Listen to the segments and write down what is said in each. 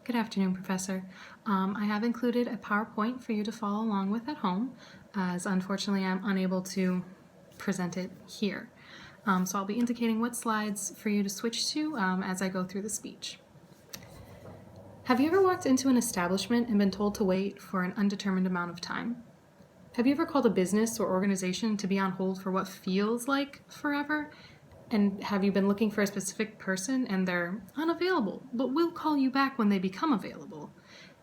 Good afternoon, Professor. I have included a PowerPoint for you to follow along with at home, as unfortunately I'm unable to present it here. So I'll be indicating what slides for you to switch to as I go through the speech. Have you ever walked into an establishment and been told to wait for an undetermined amount of time? Have you ever called a business or organization to be on hold for what feels like forever? And have you been looking for a specific person and they're unavailable, but will call you back when they become available?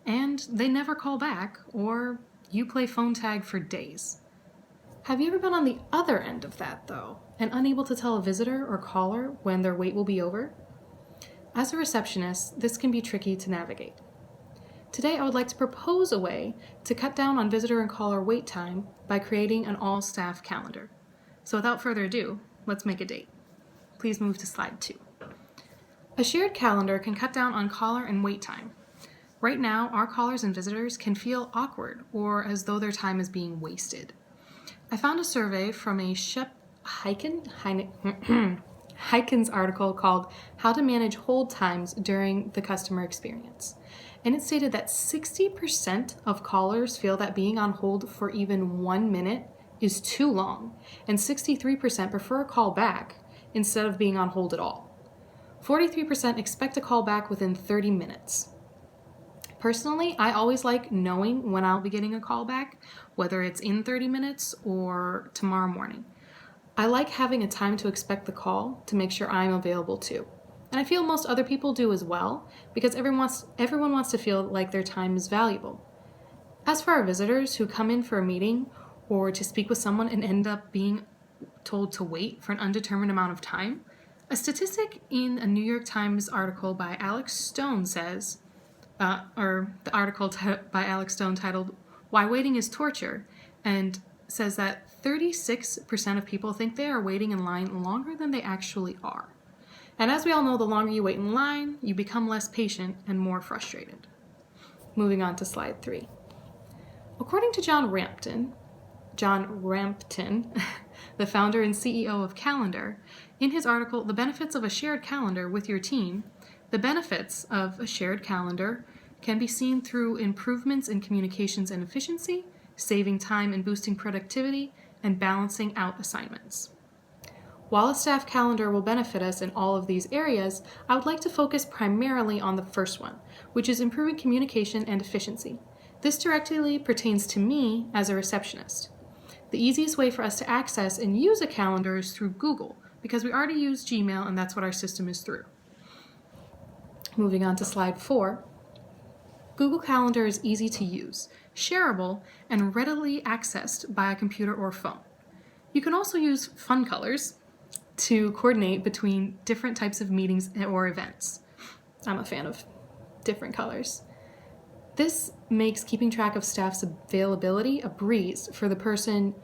And they never call back, or you play phone tag for days. Have you ever been on the other end of that, though, and unable to tell a visitor or caller when their wait will be over? As a receptionist, this can be tricky to navigate. Today, I would like to propose a way to cut down on visitor and caller wait time by creating an all-staff calendar. So without further ado, let's make a date. Please move to slide 2. A shared calendar can cut down on caller and wait time. Right now, our callers and visitors can feel awkward or as though their time is being wasted. I found a survey from a Shep Hyken's article called How to Manage Hold Times During the Customer Experience. And it stated that 60% of callers feel that being on hold for even 1 minute is too long, and 63% prefer a call back instead of being on hold at all. 43% expect a call back within 30 minutes. Personally, I always like knowing when I'll be getting a call back, whether it's in 30 minutes or tomorrow morning. I like having a time to expect the call to make sure I'm available too. And I feel most other people do as well, because everyone wants to feel like their time is valuable. As for our visitors who come in for a meeting or to speak with someone and end up being told to wait for an undetermined amount of time, a statistic in a New York Times article by Alex Stone says, by Alex Stone titled, Why Waiting is Torture, and says that 36% of people think they are waiting in line longer than they actually are. And as we all know, the longer you wait in line, you become less patient and more frustrated. Moving on to slide 3. According to John Rampton, the founder and CEO of Calendar, in his article, The Benefits of a Shared Calendar with Your Team, the benefits of a shared calendar can be seen through improvements in communications and efficiency, saving time and boosting productivity, and balancing out assignments. While a staff calendar will benefit us in all of these areas, I would like to focus primarily on the first one, which is improving communication and efficiency. This directly pertains to me as a receptionist. The easiest way for us to access and use a calendar is through Google, because we already use Gmail and that's what our system is through. Moving on to slide 4. Google Calendar is easy to use, shareable, and readily accessed by a computer or phone. You can also use fun colors to coordinate between different types of meetings or events. I'm a fan of different colors. This makes keeping track of staff's availability a breeze for the person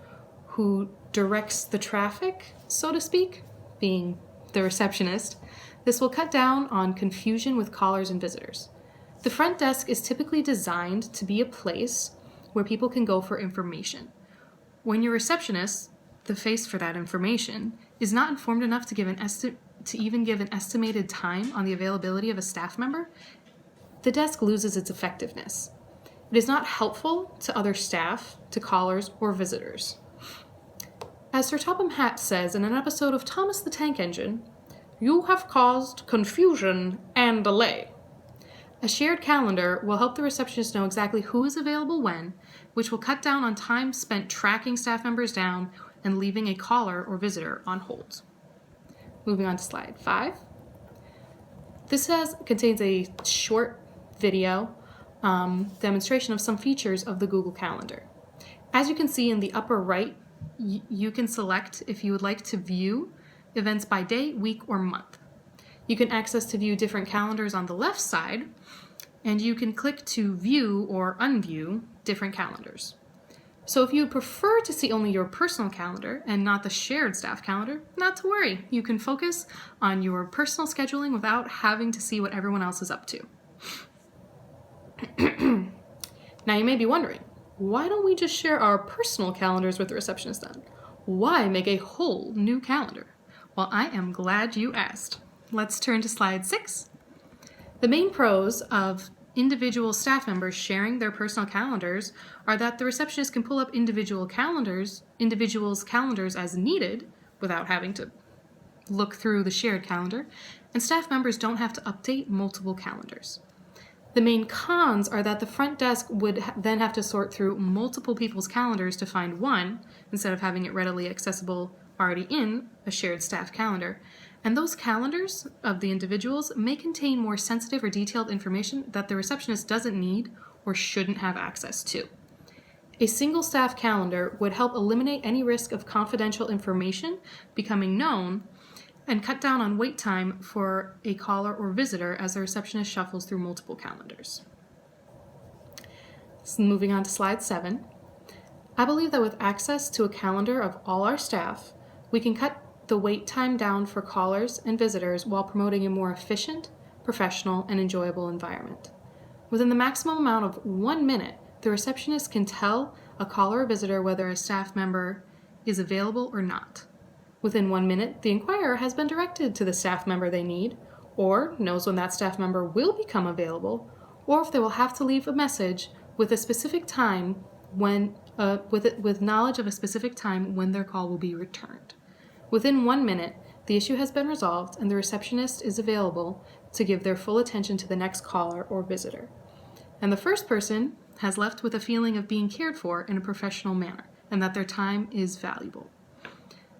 who directs the traffic, so to speak, being the receptionist. This will cut down on confusion with callers and visitors. The front desk is typically designed to be a place where people can go for information. When your receptionist, the face for that information, is not informed enough to even give an estimated time on the availability of a staff member, the desk loses its effectiveness. It is not helpful to other staff, to callers, or visitors. As Sir Topham Hatt says in an episode of Thomas the Tank Engine, "You have caused confusion and delay." A shared calendar will help the receptionist know exactly who is available when, which will cut down on time spent tracking staff members down and leaving a caller or visitor on hold. Moving on to slide 5. This contains a short video demonstration of some features of the Google Calendar. As you can see in the upper right, you can select if you would like to view events by day, week, or month. You can access to view different calendars on the left side, and you can click to view or unview different calendars. So if you prefer to see only your personal calendar and not the shared staff calendar, not to worry. You can focus on your personal scheduling without having to see what everyone else is up to. Now you may be wondering, why don't we just share our personal calendars with the receptionist then? Why make a whole new calendar? Well, I am glad you asked. Let's turn to slide 6. The main pros of individual staff members sharing their personal calendars are that the receptionist can pull up individuals' calendars as needed without having to look through the shared calendar, and staff members don't have to update multiple calendars. The main cons are that the front desk would then have to sort through multiple people's calendars to find one, instead of having it readily accessible already in a shared staff calendar. And those calendars of the individuals may contain more sensitive or detailed information that the receptionist doesn't need or shouldn't have access to. A single staff calendar would help eliminate any risk of confidential information becoming known and cut down on wait time for a caller or visitor as the receptionist shuffles through multiple calendars. So moving on to slide 7. I believe that with access to a calendar of all our staff, we can cut the wait time down for callers and visitors while promoting a more efficient, professional, and enjoyable environment. Within the maximum amount of 1 minute, the receptionist can tell a caller or visitor whether a staff member is available or not. Within 1 minute, the inquirer has been directed to the staff member they need, or knows when that staff member will become available, or if they will have to leave a message with a specific time with knowledge of a specific time when their call will be returned. Within 1 minute, the issue has been resolved and the receptionist is available to give their full attention to the next caller or visitor. And the first person has left with a feeling of being cared for in a professional manner and that their time is valuable.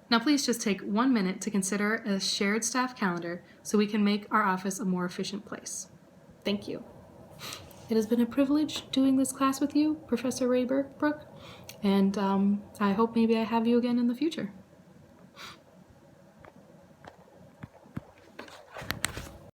Now please just take 1 minute to consider a shared staff calendar so we can make our office a more efficient place. Thank you. It has been a privilege doing this class with you, Professor Raybrook, and I hope maybe I have you again in the future.